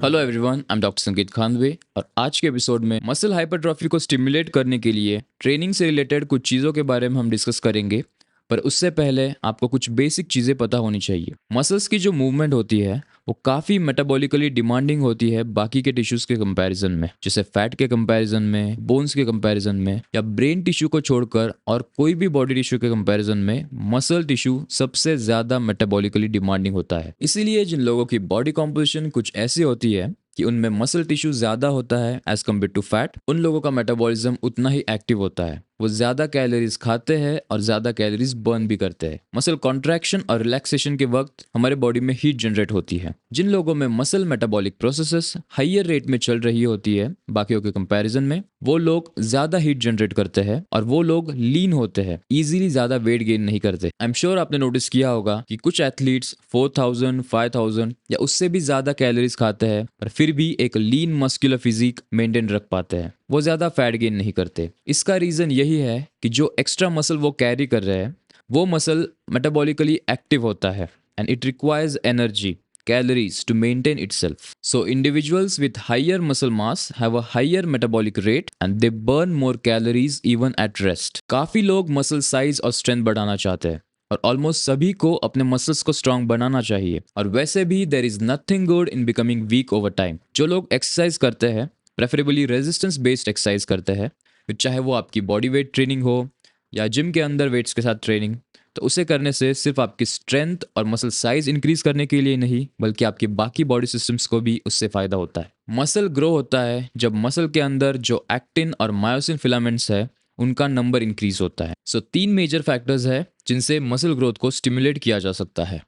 Hello everyone, I am doctor संकेत खानवे और आज के एपिसोड में मसल हाइपरट्रॉफी को स्टिमुलेट करने के लिए ट्रेनिंग से रिलेटेड कुछ चीज़ों के बारे में हम डिस्कस करेंगे। पर उससे पहले आपको कुछ बेसिक चीज़ें पता होनी चाहिए। मसल्स की जो मूवमेंट होती है वो काफ़ी मेटाबॉलिकली डिमांडिंग होती है बाकी के टिश्यूज़ के कंपैरिजन में, जैसे फैट के कंपैरिजन में, बोन्स के कंपैरिजन में या ब्रेन टिश्यू को छोड़कर और कोई भी बॉडी टिश्यू के कंपैरिजन में मसल टिश्यू सबसे ज़्यादा मेटाबॉलिकली डिमांडिंग होता है। इसीलिए जिन लोगों की बॉडी कॉम्पोजिशन कुछ ऐसी होती है कि उनमें मसल टिश्यू ज़्यादा होता है एज कम्पेयर टू फैट, उन लोगों का मेटाबॉलिज्म उतना ही एक्टिव होता है। वो ज़्यादा कैलोरीज खाते हैं और ज़्यादा कैलोरीज बर्न भी करते हैं। मसल कॉन्ट्रैक्शन और रिलैक्सेशन के वक्त हमारे बॉडी में हीट जनरेट होती है। जिन लोगों में muscle metabolic processes higher rate में चल रही होती है बाकियों के कंपैरिजन में, वो लोग ज़्यादा हीट जनरेट करते हैं और वो लोग लीन होते हैं, इजीली ज़्यादा वेट गेन नहीं करते। आई एम श्योर आपने नोटिस किया होगा कि कुछ एथलीट्स 4000, 5000 या उससे भी ज़्यादा कैलोरीज खाते हैं पर फिर भी एक लीन मस्कुलर फिजिक मेंटेन रख पाते हैं। वो ज़्यादा फैट गेन नहीं करते। इसका रीज़न यही है कि जो एक्स्ट्रा मसल वो कैरी कर रहे हैं वो मसल मेटाबॉलिकली एक्टिव होता है and it requires energy, calories to maintain itself. So individuals with higher muscle mass have a higher metabolic rate and they burn more calories even at rest. काफ़ी लोग muscle size और strength बढ़ाना चाहते हैं और almost सभी को अपने मसल्स को स्ट्रांग बनाना चाहिए। और वैसे भी there is nothing good in becoming weak over time. जो लोग एक्सरसाइज करते हैं, प्रेफरेबली रेजिस्टेंस बेस्ड एक्सरसाइज करते हैं, फिर चाहे वो आपकी बॉडी वेट ट्रेनिंग हो या जिम के अंदर वेट्स के साथ ट्रेनिंग, तो उसे करने से सिर्फ आपकी स्ट्रेंथ और मसल साइज इंक्रीज करने के लिए नहीं बल्कि आपके बाकी बॉडी सिस्टम्स को भी उससे फायदा होता है। मसल ग्रो होता है जब मसल के अंदर जो एक्टिन और मायोसिन फिलामेंट्स है उनका नंबर इंक्रीज होता है। सो 3 मेजर फैक्टर्स है जिनसे मसल ग्रोथ को स्टिमुलेट किया जा सकता है।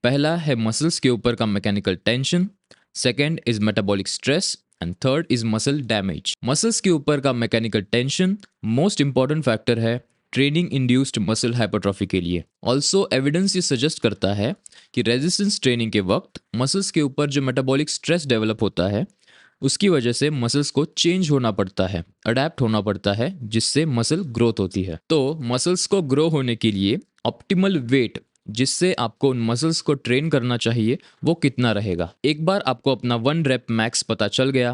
पहला है मसल्स के ऊपर का mechanical tension, second is metabolic stress and third is muscle damage. Muscles के ऊपर का mechanical tension most important factor है ट्रेनिंग इंड्यूस्ड मसल हाइपरट्रॉफी के लिए। ऑल्सो एविडेंस ये सजेस्ट करता है कि रेजिस्टेंस ट्रेनिंग के वक्त मसल्स के ऊपर जो मेटाबॉलिक स्ट्रेस डेवलप होता है उसकी वजह से मसल्स को चेंज होना पड़ता है, अडेप्ट होना पड़ता है, जिससे मसल ग्रोथ होती है। तो मसल्स को ग्रो होने के लिए ऑप्टिमल वेट जिससे आपको उन मसल्स को ट्रेन करना चाहिए वो कितना रहेगा। एक बार आपको अपना 1 रेप मैक्स पता चल गया,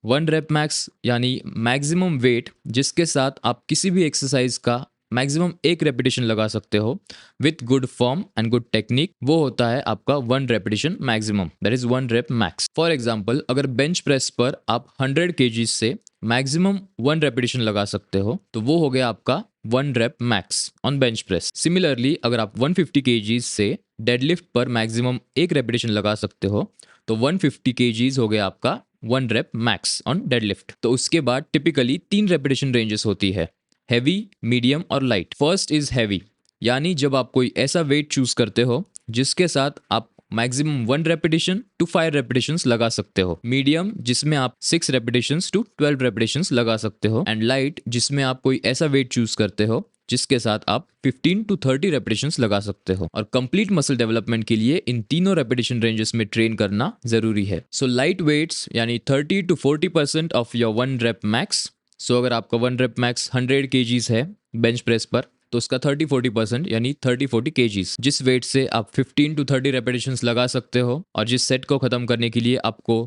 1 रेप मैक्स यानी मैक्सिमम वेट जिसके साथ आप किसी भी एक्सरसाइज का मैक्सिमम एक रेपिटेशन लगा सकते हो with good form and good technique, वो होता है आपका 1 repetition maximum, that is 1 rep max. For example, अगर बेंच प्रेस पर आप 100 kg से मैक्सिमम 1 रेपिटेशन लगा सकते हो तो वो हो गया आपका 1 rep max on bench press. Similarly अगर आप 150 kg से डेडलिफ्ट पर मैक्सिमम एक रेपिटेशन लगा सकते हो तो 150 kg हो गया आपका 1 रेप मैक्स ऑन डेडलिफ्ट। तो उसके बाद टिपिकली 3 रेपिटेशन रेंजेस होती है, हैवी, मीडियम और लाइट। फर्स्ट इज हैवी, यानी जब आप कोई ऐसा वेट चूज करते हो जिसके साथ आप मैक्सिमम 1 रेपिटेशन टू 5 रेपिटेशंस लगा सकते हो। मीडियम जिसमें आप 6 रेपिटेशंस टू 12 रेपिटेशंस लगा सकते हो एंड लाइट जिसमें आप कोई ऐसा वेट चूज करते हो जिसके साथ आप 15 टू 30 रेपिटेशंस लगा सकते हो। और कंप्लीट मसल डेवलपमेंट के लिए इन तीनों रेपिटेशन रेंजेस में ट्रेन करना जरूरी है। सो लाइट वेट्स यानी 30 to 40% of your 1 rep max. सो अगर आपका 1 रेप मैक्स 100 kgs है बेंच प्रेस पर तो उसका 30-40% यानी 30-40 kgs जिस वेट से आप 15 टू 30 रेपिटेशंस लगा सकते हो और जिस सेट को खत्म करने के लिए आपको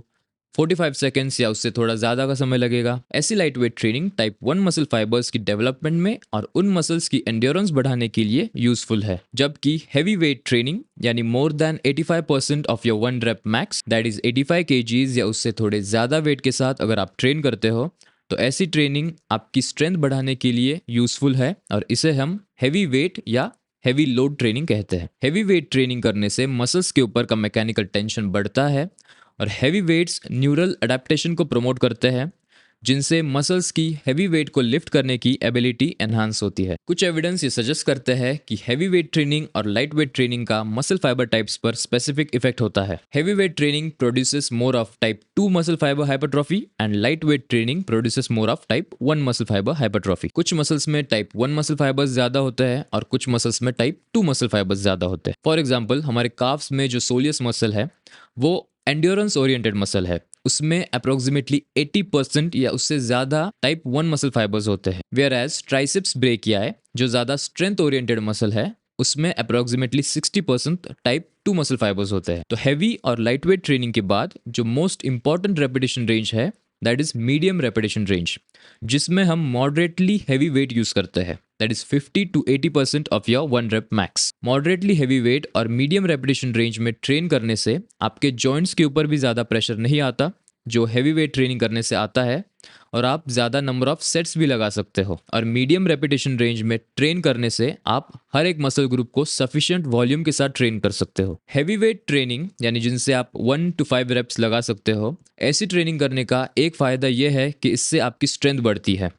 45 सेकेंड्स या उससे थोड़ा ज़्यादा का समय लगेगा। ऐसी light weight training type 1 muscle fibres की डेवलपमेंट में और उन मसल्स की एंड्योरेंस बढ़ाने के लिए यूजफुल है। जबकि हैवी वेट ट्रेनिंग यानी more than 85% of your 1 rep max that is 85 kgs या उससे थोड़े ज़्यादा वेट के साथ अगर आप ट्रेन करते हो तो ऐसी ट्रेनिंग आपकी स्ट्रेंथ बढ़ाने के लिए यूजफुल है और इसे हम हैवी वेट या हैवी लोड ट्रेनिंग कहते हैं। हैवी वेट ट्रेनिंग करने से मसल्स के ऊपर का मैकेनिकल टेंशन बढ़ता है और हैवी वेट्स न्यूरल अडेप्टेशन को प्रमोट करते हैं जिनसे मसल्स की हैवी वेट को लिफ्ट करने की एबिलिटी एनहांस होती है। कुछ एविडेंस ये सजेस्ट करते हैं कि हैवी वेट ट्रेनिंग और लाइट वेट ट्रेनिंग का मसल फाइबर टाइप्स पर स्पेसिफिक इफेक्ट होता है। Heavy weight training produces more of type 2 muscle fibre hypertrophy and light weight training produces more of type 1 muscle fibre hypertrophy. कुछ muscles में type 1 muscle fibres ज्यादा होते हैं और कुछ मसल्स में टाइप 2 मसल फाइबर्स ज्यादा होते हैं। फॉर एग्जाम्पल, हमारे काफ्स में जो सोलियस मसल है वो एंड्योरेंस ओरिएंटेड मसल है, उसमें अप्रोक्सीमेटली 80% या उससे ज्यादा टाइप 1 मसल फाइबर्स होते हैं। वेयर एज ट्राइसेप्स ब्रेकियाई जो ज्यादा स्ट्रेंथ ओरिएंटेड मसल है उसमें अप्रोक्सीमेटली 60% टाइप 2 मसल फाइबर्स होते हैं। तो हैवी और लाइट वेट ट्रेनिंग के बाद जो मोस्ट इंपॉर्टेंट रेपिटेशन रेंज है that is medium repetition range, जिसमें हम मॉडरेटली हैवी वेट यूज करते हैं। That is 50 to 80% of your 1 rep max. Moderately heavy weight और मीडियम रेपिटेशन रेंज में ट्रेन करने से आपके जॉइंट्स के ऊपर भी ज़्यादा प्रेशर नहीं आता जो हैवी वेट ट्रेनिंग करने से आता है, और आप ज़्यादा नंबर ऑफ सेट्स भी लगा सकते हो। और मीडियम रेपिटेशन रेंज में ट्रेन करने से आप हर एक मसल ग्रुप को सफिशिएंट वॉल्यूम के साथ ट्रेन कर सकते हो। हैवी वेट ट्रेनिंग यानी जिनसे आप 1 to 5 रेप्स लगा सकते हो, ऐसी ट्रेनिंग करने का एक फ़ायदा यह है कि इससे आपकी स्ट्रेंथ बढ़ती है,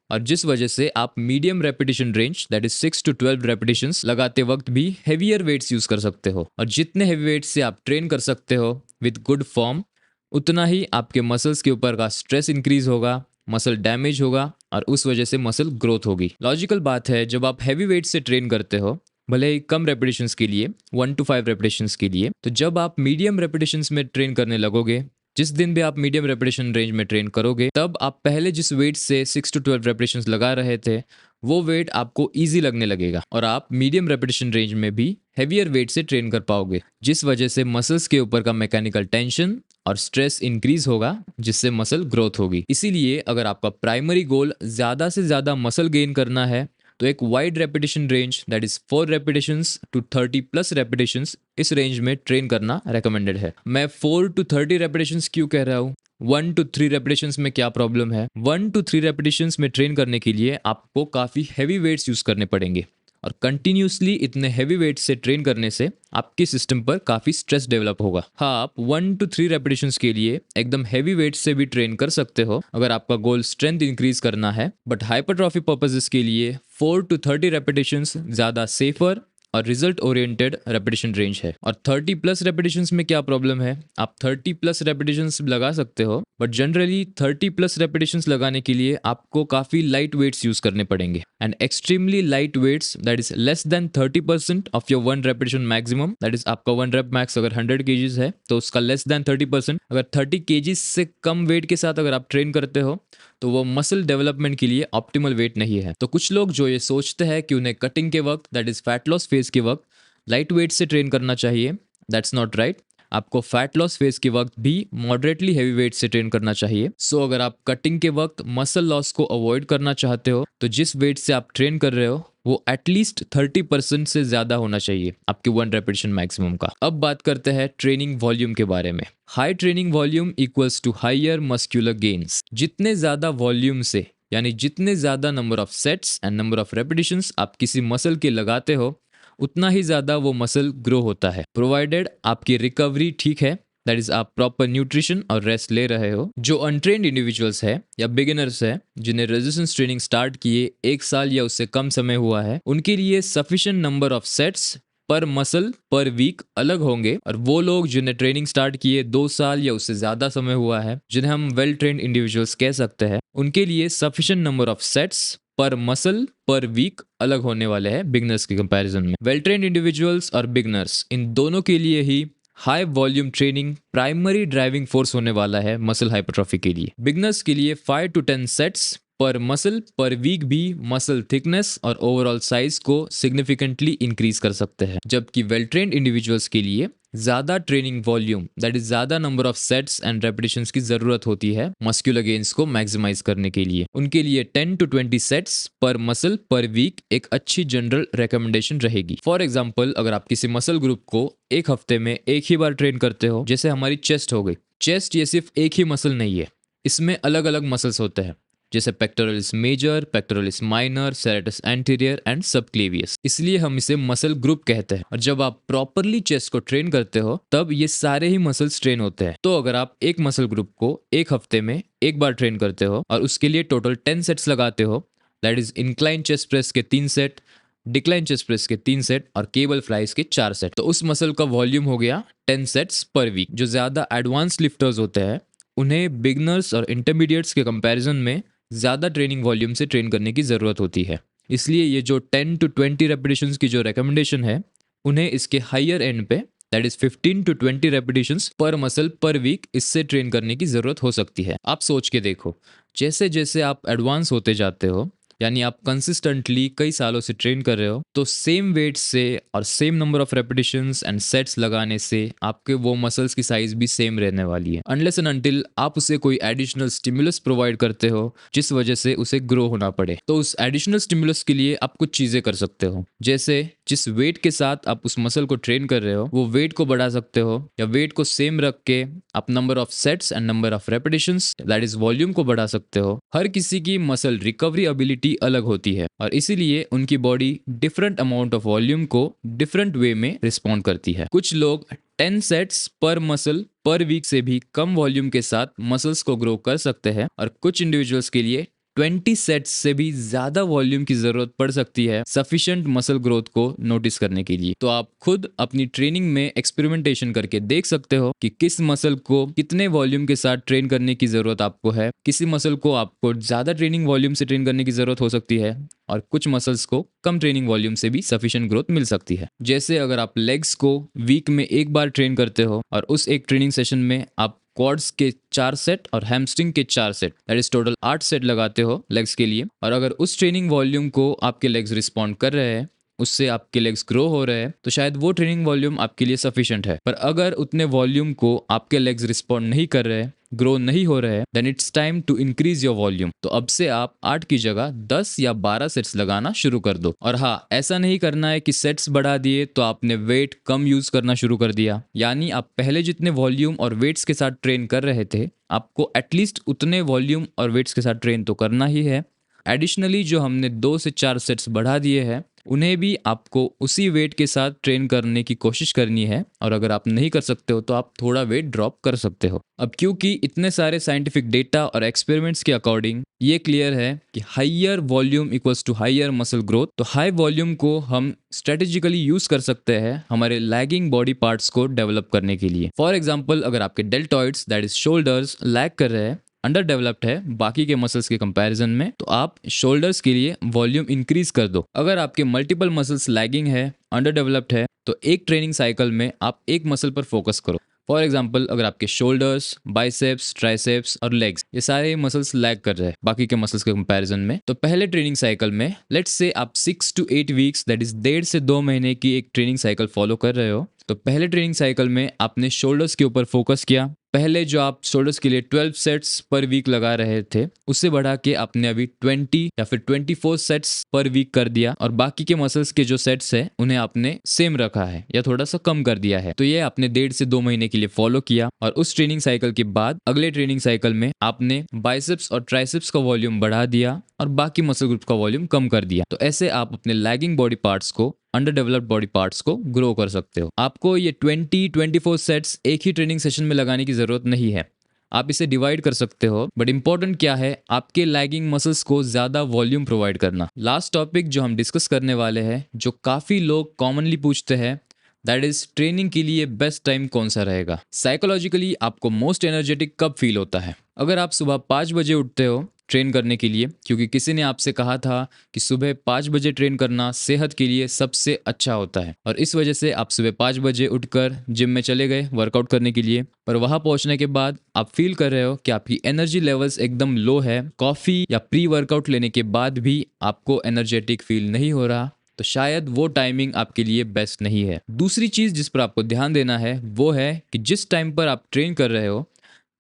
और जिस वजह से आप medium repetition range that is 6 to 12 repetitions लगाते वक्त भी हेवियर वेट्स यूज कर सकते हो। और जितने हेवी वेट्स से आप ट्रेन कर सकते हो विद गुड फॉर्म, उतना ही आपके मसल्स के ऊपर का स्ट्रेस इंक्रीज होगा, मसल डैमेज होगा और उस वजह से मसल ग्रोथ होगी। लॉजिकल बात है, जब आप हैवी वेट से ट्रेन करते हो, भले ही कम रेपिटेशंस के लिए 1 to 5 रेपिटेशंस के लिए, तो जब आप मीडियम रेपिटेशंस में ट्रेन करने लगोगे, जिस दिन भी आप मीडियम रेपिटेशन रेंज में ट्रेन करोगे, तब आप पहले जिस वेट से 6 to 12 रेपिटेशंस लगा रहे थे वो वेट आपको इजी लगने लगेगा और आप मीडियम रेपिटेशन रेंज में भी हेवियर वेट से ट्रेन कर पाओगे, जिस वजह से मसल्स के ऊपर का मैकेनिकल टेंशन और स्ट्रेस इंक्रीज होगा, जिससे मसल ग्रोथ होगी। इसीलिए अगर आपका प्राइमरी गोल ज़्यादा से ज़्यादा मसल गेन करना है, तो एक wide repetition range that is 4 repetitions to 30+ repetitions, इस रेंज में ट्रेन करना रेकमेंडेड है। मैं 4 to 30 रेपिटेशंस क्यों कह रहा हूँ? 1 to 3 रेपिटेशंस में क्या प्रॉब्लम है? 1 to 3 रेपिटेशंस में ट्रेन करने के लिए आपको काफ़ी हैवी वेट्स यूज़ करने पड़ेंगे, और कंटिन्यूसली इतने हैवी वेट से ट्रेन करने से आपके सिस्टम पर काफ़ी स्ट्रेस डेवलप होगा। हाँ, आप 1 to 3 रेपिटेशंस के लिए एकदम हैवी वेट से भी ट्रेन कर सकते हो अगर आपका गोल स्ट्रेंथ इंक्रीज करना है, बट हाइपरट्रॉफी पर्पसेस के लिए 4 to 30 रेपिटेशंस ज़्यादा सेफर और रिजल्ट ओरिएंटेड रेपिटेशन रेंज है। और 30+ रेपिटेशंस में क्या प्रॉब्लम है? आप 30+ रेपिटेशंस लगा सकते हो, बट जनरली 30+ रेपिटेशंस लगाने के लिए आपको काफ़ी लाइट वेट्स यूज करने पड़ेंगे, and extremely light weights that is less than 30% of your 1 repetition maximum. That is आपका 1 रेप मैक्स अगर 100 kgs है तो उसका लेस देन 30%, अगर 30 kgs से कम वेट के साथ अगर आप ट्रेन करते हो तो वो मसल डेवलपमेंट के लिए ऑप्टिमल वेट नहीं है। तो कुछ लोग जो ये सोचते हैं कि उन्हें कटिंग के वक्त that is fat loss phase के वक्त लाइट वेट से ट्रेन करना चाहिए, दैट्स नॉट राइट। आपको फैट लॉस फेज के वक्त भी मॉडरेटली हैवी वेट से ट्रेन करना चाहिए। सो अगर आप कटिंग के वक्त मसल लॉस को अवॉइड करना चाहते हो, तो जिस वेट से आप ट्रेन कर रहे हो वो एटलीस्ट 30% से ज्यादा होना चाहिए आपके 1 रेपिटेशन मैक्सिमम का। अब बात करते हैं ट्रेनिंग वॉल्यूम के बारे में। High training volume equals to higher muscular gains. जितने ज्यादा वॉल्यूम से यानी जितने ज्यादा number of sets and number of repetitions आप किसी मसल के लगाते हो, उतना ही ज़्यादा वो मसल ग्रो होता है, प्रोवाइडेड आपकी रिकवरी ठीक है, दैट इज आप प्रॉपर न्यूट्रिशन और रेस्ट ले रहे हो। जो अनट्रेन्ड इंडिविजुअल्स है या बिगिनर्स है जिन्हें रेजिस्टेंस ट्रेनिंग स्टार्ट किए 1 साल या उससे कम समय हुआ है, उनके लिए sufficient number of sets per muscle per week अलग होंगे, और वो लोग जिन्हें ट्रेनिंग स्टार्ट किए 2 साल या उससे ज़्यादा समय हुआ है, जिन्हें हम वेल ट्रेन्ड इंडिविजुअल्स कह सकते हैं, उनके लिए sufficient number of sets per muscle per week अलग होने वाले हैं बिगनर्स के कंपैरिजन में। वेल ट्रेन्ड इंडिविजुअल्स और बिगनर्स इन दोनों के लिए ही high volume training primary driving force होने वाला है मसल हाइपरट्रॉफी के लिए। बिगनर्स के लिए 5 to 10 sets per muscle per week भी मसल थिकनेस और ओवरऑल साइज को सिग्निफिकेंटली इंक्रीज कर सकते हैं, जबकि वेल ट्रेन्ड इंडिविजुअल्स के लिए ज्यादा ट्रेनिंग वॉल्यूम दैट इज ज्यादा number of sets and repetitions की जरूरत होती है मस्कुलर गेन्स को मैक्सिमाइज करने के लिए। उनके लिए 10 to 20 sets per muscle per week एक अच्छी जनरल रिकमेंडेशन रहेगी। फॉर एग्जांपल, अगर आप किसी मसल ग्रुप को एक हफ्ते में एक ही बार ट्रेन करते हो, जैसे हमारी चेस्ट हो गई, चेस्ट ये सिर्फ एक ही मसल नहीं है, इसमें अलग अलग मसल्स होते हैं, जैसे pectoralis major, pectoralis minor, serratus anterior and subclavius, इसलिए हम इसे मसल ग्रुप कहते हैं। और जब आप प्रॉपरली चेस्ट को ट्रेन करते हो तब ये सारे ही मसल्स ट्रेन होते हैं। तो अगर आप एक मसल ग्रुप को एक हफ्ते में एक बार ट्रेन करते हो और उसके लिए टोटल 10 सेट्स लगाते हो, that is incline chest press के 3 सेट, डिक्लाइन चेस्ट प्रेस के 3 सेट और केबल फ्लाइज के 4 सेट, तो उस मसल का वॉल्यूम हो गया 10 सेट्स पर वीक। जो ज्यादा एडवांस लिफ्टर्स होते हैं उन्हें बिगनर्स और इंटरमीडिएट्स के कंपैरिजन में ज़्यादा ट्रेनिंग वॉल्यूम से ट्रेन करने की ज़रूरत होती है, इसलिए ये जो 10 to 20 रेपिटेशंस की जो रिकमेंडेशन है, उन्हें इसके हायर एंड पे दैट इज 15 to 20 रेपिटेशंस पर मसल पर वीक इससे ट्रेन करने की ज़रूरत हो सकती है। आप सोच के देखो, जैसे जैसे आप एडवांस होते जाते हो यानी आप कंसिस्टेंटली कई सालों से ट्रेन कर रहे हो, तो सेम वेट से और same number of repetitions and sets लगाने से आपके वो मसल्स की साइज भी सेम रहने वाली है, अनलेस एंड अनटिल आप उसे कोई एडिशनल स्टिमुलस प्रोवाइड करते हो जिस वजह से उसे ग्रो होना पड़े। तो उस एडिशनल स्टिमुलस के लिए आप कुछ चीजें कर सकते हो, जैसे जिस वेट के साथ आप उस मसल को ट्रेन कर रहे हो वो वेट को बढ़ा सकते हो, या वेट को सेम रख के आप number of sets and number of repetitions that is volume को बढ़ा सकते हो। हर किसी की मसल रिकवरी एबिलिटी अलग होती है और इसीलिए उनकी body different amount of volume को डिफरेंट वे में रिस्पॉन्ड करती है। कुछ लोग 10 sets per muscle per week से भी कम वॉल्यूम के साथ मसल्स को ग्रो कर सकते हैं, और कुछ इंडिविजुअल्स के लिए 20 सेट्स से भी ज्यादा वॉल्यूम की जरूरत पड़ सकती है सफिशिएंट मसल ग्रोथ को नोटिस करने के लिए। तो आप खुद अपनी ट्रेनिंग में एक्सपेरिमेंटेशन करके देख सकते हो कि किस मसल को कितने वॉल्यूम के साथ ट्रेन करने की जरूरत आपको है, किसी मसल को आपको ज्यादा ट्रेनिंग वॉल्यूम से ट्रेन करने की जरूरत हो सकती है, और कुछ मसल्स को कम ट्रेनिंग वॉल्यूम से भी सफिशिएंट ग्रोथ मिल सकती है। जैसे अगर आप लेग्स को वीक में एक बार ट्रेन करते हो और उस एक ट्रेनिंग सेशन में आप क्वाड्स के 4 सेट और हैमस्ट्रिंग के 4 set that is total 8 set लगाते हो लेग्स के लिए, और अगर उस ट्रेनिंग वॉल्यूम को आपके लेग्स रिस्पॉन्ड कर रहे हैं, उससे आपके लेग्स ग्रो हो रहे हैं, तो शायद वो ट्रेनिंग वॉल्यूम आपके लिए सफिशिएंट है। पर अगर उतने वॉल्यूम को आपके लेग्स रिस्पॉन्ड नहीं कर रहे, ग्रो नहीं हो रहे, then it's time to increase your volume. तो अब से आप 8 की जगह 10 या 12 सेट्स लगाना शुरू कर दो। और हाँ, ऐसा नहीं करना है कि सेट्स बढ़ा दिए तो आपने वेट कम यूज करना शुरू कर दिया, यानी आप पहले जितने वॉल्यूम और वेट्स के साथ ट्रेन कर रहे थे आपको एटलीस्ट उतने वॉल्यूम और वेट्स के साथ ट्रेन तो करना ही है। एडिशनली जो हमने 2 से 4 सेट्स बढ़ा दिए हैं उन्हें भी आपको उसी वेट के साथ ट्रेन करने की कोशिश करनी है, और अगर आप नहीं कर सकते हो तो आप थोड़ा वेट ड्रॉप कर सकते हो। अब क्योंकि इतने सारे साइंटिफिक डेटा और एक्सपेरिमेंट्स के अकॉर्डिंग ये क्लियर है कि higher volume equals to higher muscle growth, तो हाई वॉल्यूम को हम स्ट्रेटेजिकली यूज कर सकते हैं हमारे लैगिंग बॉडी पार्ट्स को डेवलप करने के लिए। फॉर एग्जाम्पल, अगर आपके deltoids that is shoulders lag कर रहे हैं, अंडर डेवलप्ड है बाकी के मसल्स के कंपैरिजन में, तो आप शोल्डर्स के लिए वॉल्यूम इंक्रीज कर दो। अगर आपके मल्टीपल मसल्स लैगिंग है, अंडर डेवलप्ड है, तो एक ट्रेनिंग साइकिल में आप एक मसल पर फोकस करो। फॉर एग्जाम्पल, अगर आपके शोल्डर्स, बाइसेप्स, ट्राइसेप्स और लेग्स ये सारे मसल्स लैग कर रहे हैं बाकी के मसल्स के कंपैरिजन में, तो पहले ट्रेनिंग साइकिल में लेट्स से आप 6 to 8 वीक्स दैट इज 1.5 से 2 महीने की एक ट्रेनिंग साइकिल फॉलो कर रहे हो। तो पहले ट्रेनिंग साइकिल में आपने शोल्डर्स के ऊपर फोकस किया। पहले जो आप शोल्डर्स के लिए 12 सेट्स पर वीक लगा रहे थे उससे बढ़ा के आपने अभी 20 या फिर 24 सेट्स पर वीक कर दिया, और बाकी के मसल्स के जो सेट्स है उन्हें आपने सेम रखा है या थोड़ा सा कम कर दिया है। तो ये आपने 1.5 से 2 महीने के लिए फॉलो किया, और उस ट्रेनिंग साइकिल के बाद अगले ट्रेनिंग साइकिल में आपने बाइसेप्स और ट्राइसेप्स का वॉल्यूम बढ़ा दिया और बाकी मसल ग्रुप का वॉल्यूम कम कर दिया। तो ऐसे आप अपने लैगिंग बॉडी पार्ट्स को, अंडर डेवलप्ड बॉडी पार्ट्स को ग्रो कर सकते हो। आपको ये 20-24 सेट्स एक ही ट्रेनिंग सेशन में लगाने की जरूरत नहीं है, आप इसे डिवाइड कर सकते हो। बट इंपॉर्टेंट क्या है, आपके लैगिंग मसल्स को ज्यादा वॉल्यूम प्रोवाइड करना। लास्ट टॉपिक जो हम डिस्कस करने वाले हैं, जो काफी लोग कॉमनली पूछते हैं, दैट इज ट्रेनिंग के लिए बेस्ट टाइम कौन सा रहेगा। साइकोलॉजिकली आपको मोस्ट एनर्जेटिक कब फील होता है? अगर आप सुबह 5 बजे उठते हो ट्रेन करने के लिए, क्योंकि किसी ने आपसे कहा था कि सुबह 5 बजे ट्रेन करना सेहत के लिए सबसे अच्छा होता है, और इस वजह से आप सुबह 5 बजे उठकर जिम में चले गए वर्कआउट करने के लिए, पर वहां पहुंचने के बाद आप फील कर रहे हो कि आपकी एनर्जी लेवल्स एकदम लो है, कॉफी या प्री वर्कआउट लेने के बाद भी आपको एनर्जेटिक फील नहीं हो रहा, तो शायद वो टाइमिंग आपके लिए बेस्ट नहीं है। दूसरी चीज जिस पर आपको ध्यान देना है वो है कि जिस टाइम पर आप ट्रेन कर रहे हो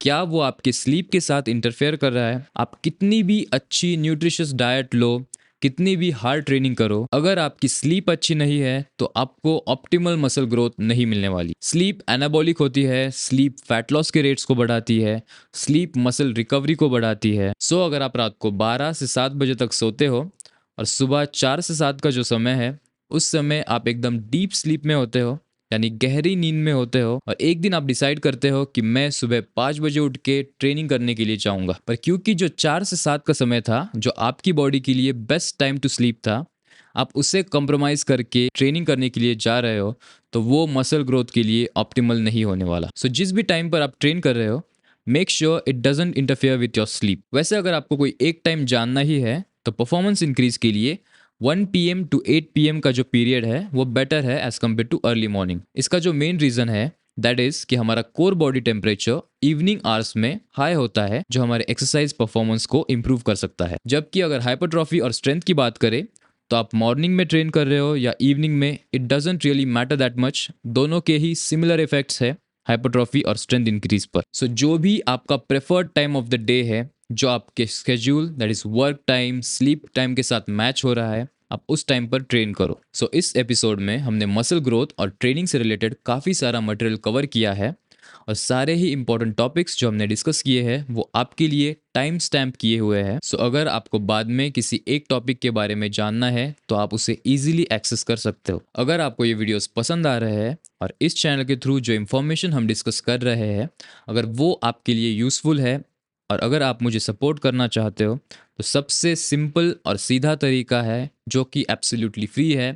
क्या वो आपके स्लीप के साथ इंटरफेयर कर रहा है। आप कितनी भी अच्छी न्यूट्रिशियस डाइट लो, कितनी भी हार्ड ट्रेनिंग करो, अगर आपकी स्लीप अच्छी नहीं है तो आपको ऑप्टिमल मसल ग्रोथ नहीं मिलने वाली। स्लीप एनाबॉलिक होती है, स्लीप फैट लॉस के रेट्स को बढ़ाती है, स्लीप मसल रिकवरी को बढ़ाती है। सो अगर आप रात को 12 से 7 बजे तक सोते हो और सुबह 4 से 7 का जो समय है उस समय आप एकदम डीप स्लीप में होते हो, यानी गहरी नींद में होते हो, और एक दिन आप डिसाइड करते हो कि मैं सुबह 5 बजे उठ के ट्रेनिंग करने के लिए चाहूंगा, पर क्योंकि जो 4 से 7 का समय था जो आपकी बॉडी के लिए बेस्ट टाइम टू स्लीप था, आप उसे कॉम्प्रोमाइज करके ट्रेनिंग करने के लिए जा रहे हो, तो वो मसल ग्रोथ के लिए ऑप्टिमल नहीं होने वाला। सो जिस भी टाइम पर आप ट्रेन कर रहे हो, make sure it doesn't interfere with your sleep. वैसे अगर आपको कोई एक टाइम जानना ही है तो परफॉर्मेंस इंक्रीज के लिए 1 PM to 8 PM का जो पीरियड है वो बेटर है as compare to early morning. इसका जो मेन रीज़न है दैट इज कि हमारा core body temperature evening hours में हाई होता है, जो हमारे एक्सरसाइज परफॉर्मेंस को इंप्रूव कर सकता है। जबकि अगर हाइपरट्रॉफी और स्ट्रेंथ की बात करें, तो आप मॉर्निंग में ट्रेन कर रहे हो या इवनिंग में, it doesn't really matter that much. दोनों के ही सिमिलर इफेक्ट्स है हाइपरट्रॉफी और स्ट्रेंथ इंक्रीज पर। सो जो भी आपका preferred time of the day है, जो आपके schedule that is work time, sleep time के साथ मैच हो रहा है, आप उस टाइम पर ट्रेन करो। सो इस एपिसोड में हमने मसल ग्रोथ और ट्रेनिंग से रिलेटेड काफ़ी सारा मटेरियल कवर किया है, और सारे ही इंपॉर्टेंट टॉपिक्स जो हमने डिस्कस किए हैं वो आपके लिए टाइम स्टैम्प किए हुए हैं। सो अगर आपको बाद में किसी एक टॉपिक के बारे में जानना है तो आप उसे इजीली एक्सेस कर सकते हो। अगर आपको ये वीडियोस पसंद आ रहे हैं और इस चैनल के थ्रू जो इन्फॉर्मेशन हम डिस्कस कर रहे हैं, अगर वो आपके लिए यूज़फुल है, और अगर आप मुझे सपोर्ट करना चाहते हो, तो सबसे सिंपल और सीधा तरीका है, जो कि एब्सोल्युटली फ्री है,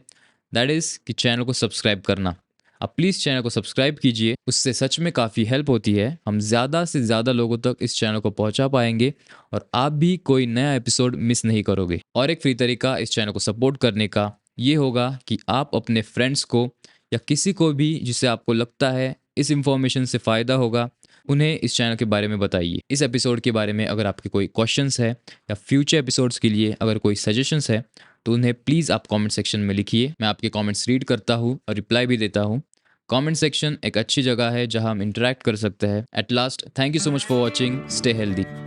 दैट इज़ कि चैनल को सब्सक्राइब करना। आप प्लीज़ चैनल को सब्सक्राइब कीजिए, उससे सच में काफ़ी हेल्प होती है। हम ज़्यादा से ज़्यादा लोगों तक इस चैनल को पहुंचा पाएंगे और आप भी कोई नया एपिसोड मिस नहीं करोगे। और एक फ्री तरीका इस चैनल को सपोर्ट करने का ये होगा कि आप अपने फ्रेंड्स को या किसी को भी जिसे आपको लगता है इस इंफॉर्मेशन से फ़ायदा होगा, उन्हें इस चैनल के बारे में बताइए। इस एपिसोड के बारे में अगर आपके कोई क्वेश्चंस है या फ्यूचर एपिसोड्स के लिए अगर कोई सजेशंस है, तो उन्हें प्लीज़ आप कमेंट सेक्शन में लिखिए। मैं आपके कमेंट्स रीड करता हूँ और रिप्लाई भी देता हूँ। कमेंट सेक्शन एक अच्छी जगह है जहां हम इंटरेक्ट कर सकते हैं। At last, thank you so much for watching. Stay healthy.